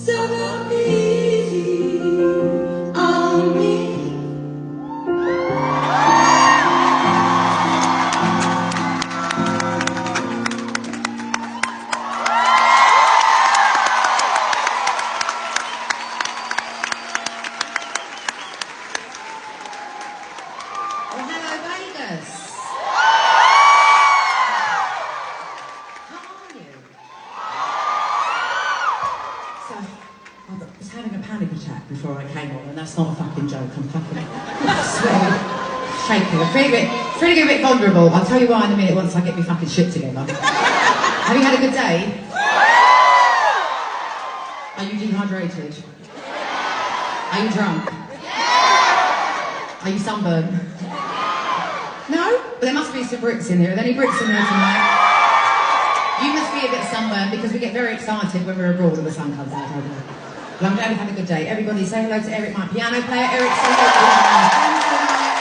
so easy on me. Well, hello, Vegas. How are you? So, I was having a panic attack before I came on, and that's not a fucking joke. I'm fucking sweating, shaking. I'm feeling a bit vulnerable. I'll tell you why in a minute once I get my fucking shit together. Have you had a good day? Are you dehydrated? Are you drunk? Are you sunburned? No? But there must be some Brits in here. Are there any Brits in here tonight? You must be a bit sunburned because we get very excited when we're abroad and the sun comes out. Well, I'm glad you had a good day. Everybody say hello to Eric, my piano player. Eric, say hello to my friends tonight.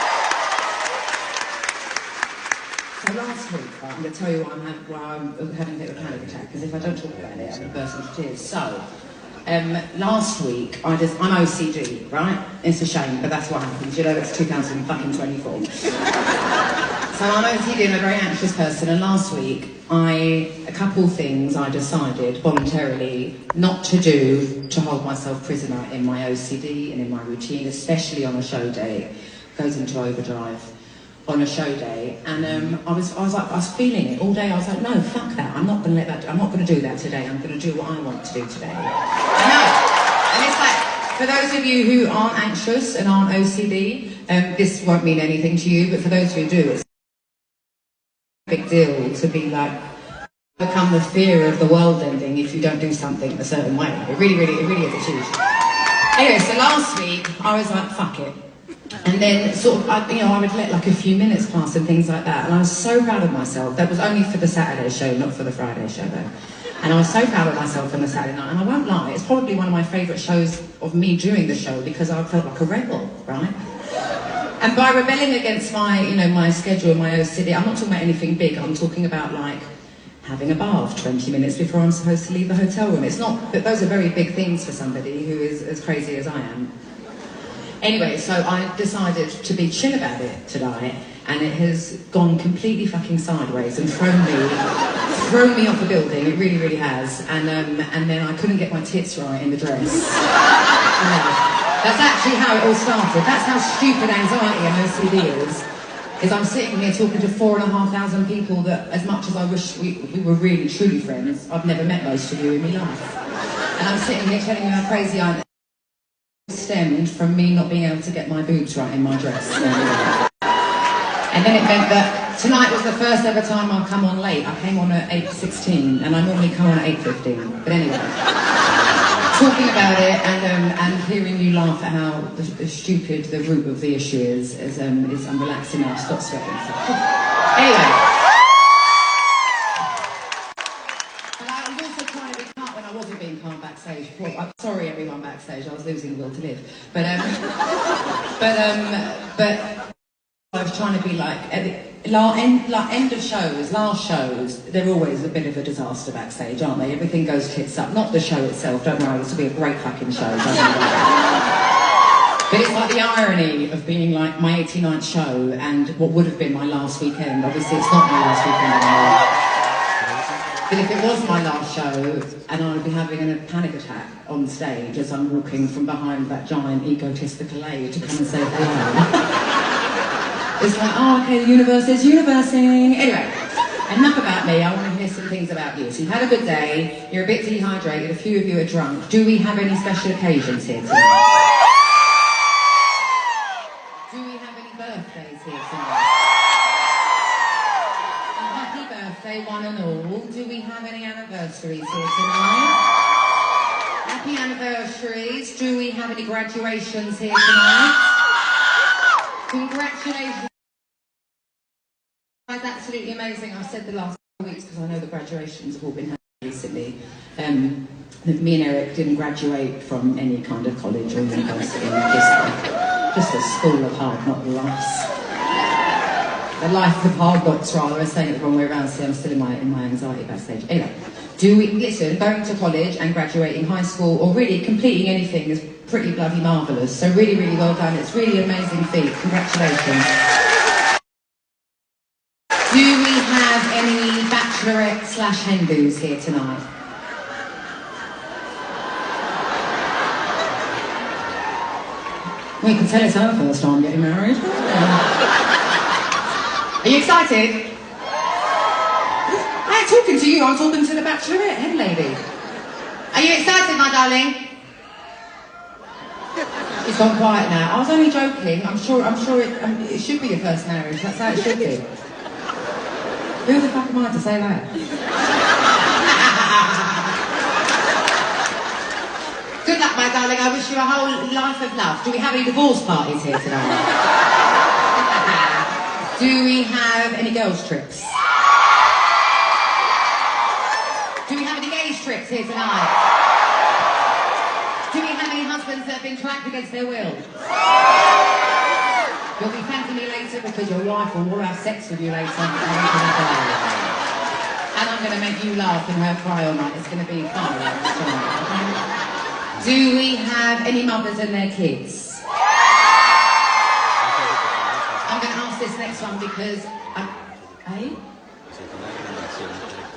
So last week, right, I'm going to tell you why I'm having a bit of a panic attack, because if I don't talk about it, I'm going to burst into tears. So, last week, I'm OCD, right? It's a shame, but that's what happens. You know, it's 2024. So I'm OCD and a very anxious person, and last week, a couple of things I decided voluntarily not to do to hold myself prisoner in my OCD and in my routine, especially on a show day. Goes into overdrive on a show day, and I was feeling it all day. I was like, no, fuck that. I'm not going to let that. I'm not going to do that today. I'm going to do what I want to do today. I know. And it's like, for those of you who aren't anxious and aren't OCD, this won't mean anything to you. But for those who do, it's a big deal to be like become the fear of the world ending if you don't do something a certain way. It really is. It's huge. Anyway, so last week I was like, fuck it. And then sort of, I would let like a few minutes pass and things like that. And I was so proud of myself. That was only for the Saturday show, not for the Friday show though. And I was so proud of myself on the Saturday night. And I won't lie, it's probably one of my favourite shows of me doing the show because I felt like a rebel, right? And by rebelling against my, my schedule, my OCD, I'm not talking about anything big. I'm talking about like having a bath 20 minutes before I'm supposed to leave the hotel room. It's not, but those are very big things for somebody who is as crazy as I am. Anyway, so I decided to be chill about it tonight, and it has gone completely fucking sideways and thrown me off a building. It really has. And then I couldn't get my tits right in the dress. That's actually how it all started. That's how stupid anxiety and OCD is I'm sitting here talking to 4,500 people that, as much as I wish we were really truly friends, I've never met most of you in my life. And I'm sitting here telling you how crazy I am. Stemmed from me not being able to get my boobs right in my dress. And then it meant that tonight was the first ever time I've come on late. I came on at 8:16 and I normally come on at 8:15. But anyway, talking about it and hearing you laugh at how the stupid the root of the issue is I'm relaxing now. Stop sweating. So. Anyway. Backstage. Well, I'm sorry everyone backstage, I was losing the will to live. But I was trying to be like, at the end of shows, last shows, they're always a bit of a disaster backstage, aren't they? Everything goes tits up. Not the show itself, don't worry, this will be a great fucking show. But it's like the irony of being like my 89th show and what would have been my last weekend. Obviously it's not my last weekend anymore. But if it was my last show, and I would be having a panic attack on stage as I'm walking from behind that giant egotistical A to come and say hello. It's like, oh, okay, the universe is universing. Anyway, enough about me, I want to hear some things about you. So you've had a good day, you're a bit dehydrated, a few of you are drunk. Do we have any special occasions here tonight? Do we have any birthdays here tonight? Birthday, one and all. Do we have any anniversaries here tonight? Happy anniversaries. Do we have any graduations here tonight? Congratulations. That's absolutely amazing. I've said the last couple of weeks because I know the graduations have all been happening recently. Me and Eric didn't graduate from any kind of college or university. Just a school of hard knock lives. The life of hard knocks, rather. I was saying it the wrong way around, see, I'm still in my anxiety backstage. Anyway, Listen, going to college and graduating high school, or really completing anything is pretty bloody marvellous. So really, really well done. It's really an amazing feat. Congratulations. Do we have any bachelorette/hen-dos here tonight? Well, you can tell it's her first time getting married. Are you excited? I ain't talking to you, I'm talking to the bachelorette hen lady. Are you excited, my darling? It's gone quiet now. I was only joking. I'm sure it should be your first marriage. That's how it should be. Who the fuck am I to say that? Good luck, my darling. I wish you a whole life of love. Do we have any divorce parties here tonight? Do we have any girls' trips? Do we have any gays' trips here tonight? Do we have any husbands that have been trapped against their will? You'll be thanking me later because your wife will have sex with you later. And I'm going to make you laugh and her cry all night. It's going to be fun. Do we have any mothers and their kids? I'm going to ask this next one because...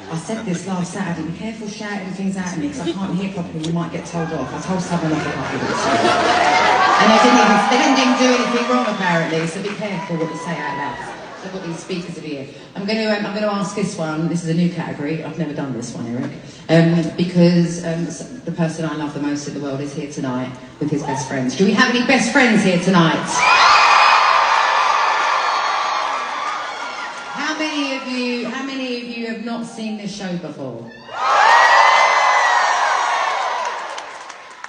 I said this last Saturday, be careful shouting things out at me because I can't hear properly, you might get told off. I told someone off a couple of weeks ago. And they didn't even do anything wrong apparently, so be careful what you say out loud. I've got these speakers of ear. I'm going to ask this one. This is a new category. I've never done this one, Eric. Because the person I love the most in the world is here tonight with his best friends. Do we have any best friends here tonight? How many of you have not seen this show before?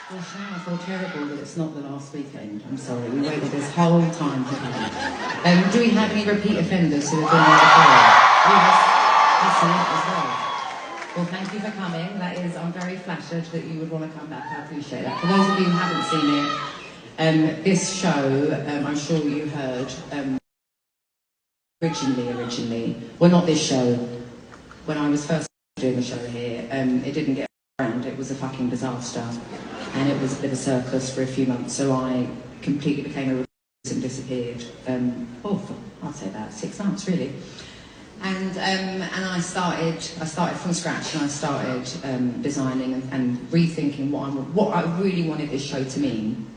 Gosh, now I feel terrible that it's not the last weekend. I'm sorry, we waited this whole time for you. Do we have any repeat offenders who have been there before? Yes, that's a lot as well. Well, thank you for coming. I'm very flattered that you would want to come back. I appreciate that. For those of you who haven't seen it, this show, I'm sure you heard, originally, well, not this show. When I was first doing the show here, it didn't get around. It was a fucking disaster. And it was a bit of a circus for a few months, so I completely became a recluse and disappeared. I'd say about 6 months, really. And I started from scratch, and I started designing and rethinking what I really wanted this show to mean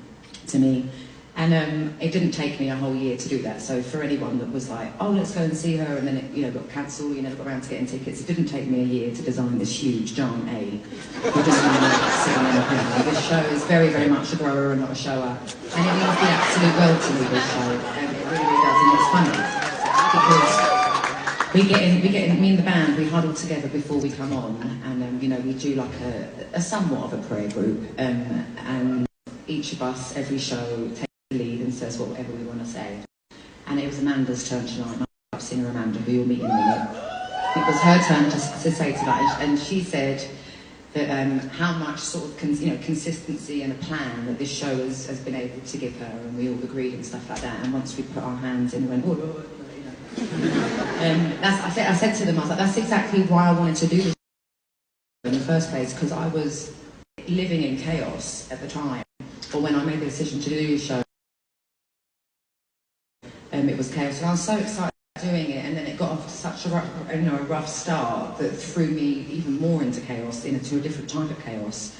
to me. And it didn't take me a whole year to do that. So for anyone that was like, oh, let's go and see her, and then it got cancelled, you never got around to getting tickets, it didn't take me a year to design this huge, giant A. We're just sitting in a panel. This show is very, very much a grower and not a shower. And it means the absolute world to me, this show. And it really, really does. And it's funny because me and the band, we huddle together before we come on, and we do like a somewhat of a prayer group, and each of us, every show, takes the lead and says whatever we want to say. And it was Amanda's turn tonight, my singer Amanda, who you'll meet in a minute. It was her turn to say tonight, and she said that how much sort of consistency and a plan that this show has been able to give her, and we all agreed and stuff like that. And once we put our hands in, we went, oh. I said to them, I was like, that's exactly why I wanted to do this in the first place, because I was living in chaos at the time. Or when I made the decision to do the show, it was chaos, and I was so excited about doing it, and then it got off to such a rough start that threw me even more into chaos, into a different type of chaos.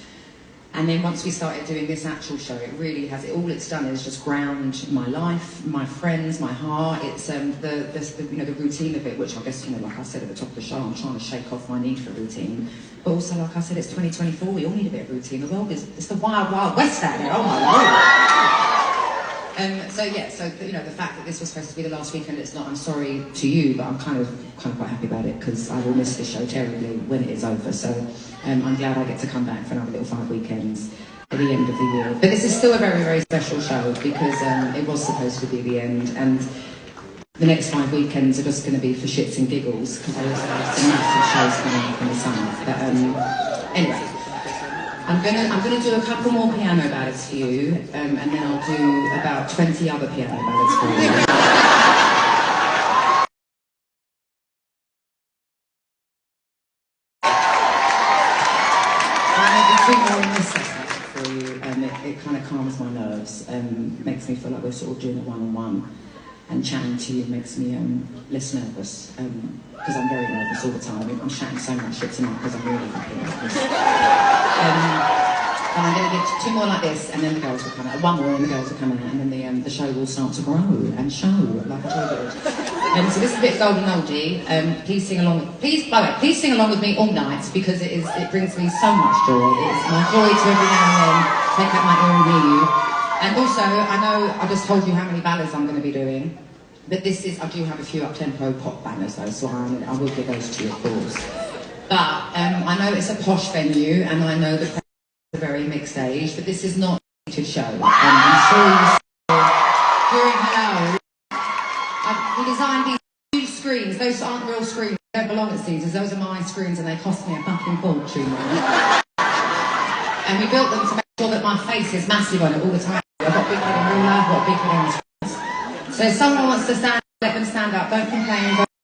And then once we started doing this actual show, it really has, all it's done is just ground my life, my friends, my heart. It's the routine of it, which I guess, like I said at the top of the show, I'm trying to shake off my need for routine. But also, like I said, it's 2024, we all need a bit of routine. The world it's the wild, wild west out there, oh my lord. The fact that this was supposed to be the last weekend, it's not, I'm sorry to you, but I'm kind of quite happy about it, because I will miss this show terribly when it is over. So I'm glad I get to come back for another little 5 weekends at the end of the year. But this is still a very, very special show, because it was supposed to be the end, and the next 5 weekends are just going to be for shits and giggles, because I also have some massive shows coming up in the summer. But anyway, I'm gonna do a couple more piano ballads for you, and then I'll do about 20 other piano ballads for you. it kind of calms my nerves, makes me feel like we're sort of doing it one-on-one. And chatting to you makes me less nervous, because I'm very nervous all the time. I'm chatting so much shit tonight because I'm really fucking nervous. And I'm going to give 2 more like this, and then the girls will come out. 1 more, and the girls will come out, and then the show will start to grow and show, like I told you. So this is a bit golden oldie. Please sing along. Please sing along with me all night, because it brings me so much joy. It's my joy to every now and then take out my ear and hear you. And also, I know I just told you how many ballads I'm going to be doing, but I do have a few up-tempo pop bangers though, so I will give those to you, of course. But I know it's a posh venue, and I know the crowd is a very mixed age, but this is not a heated show. I'm sure you saw during Hello, we designed these huge screens. Those aren't real screens, they don't belong at Caesars, those are my screens, and they cost me a fucking fortune. And we built them to make sure that my face is massive on it all the time. I've got big head in real life, I've got big head on the screens. So if someone wants to stand, let them stand up, don't complain.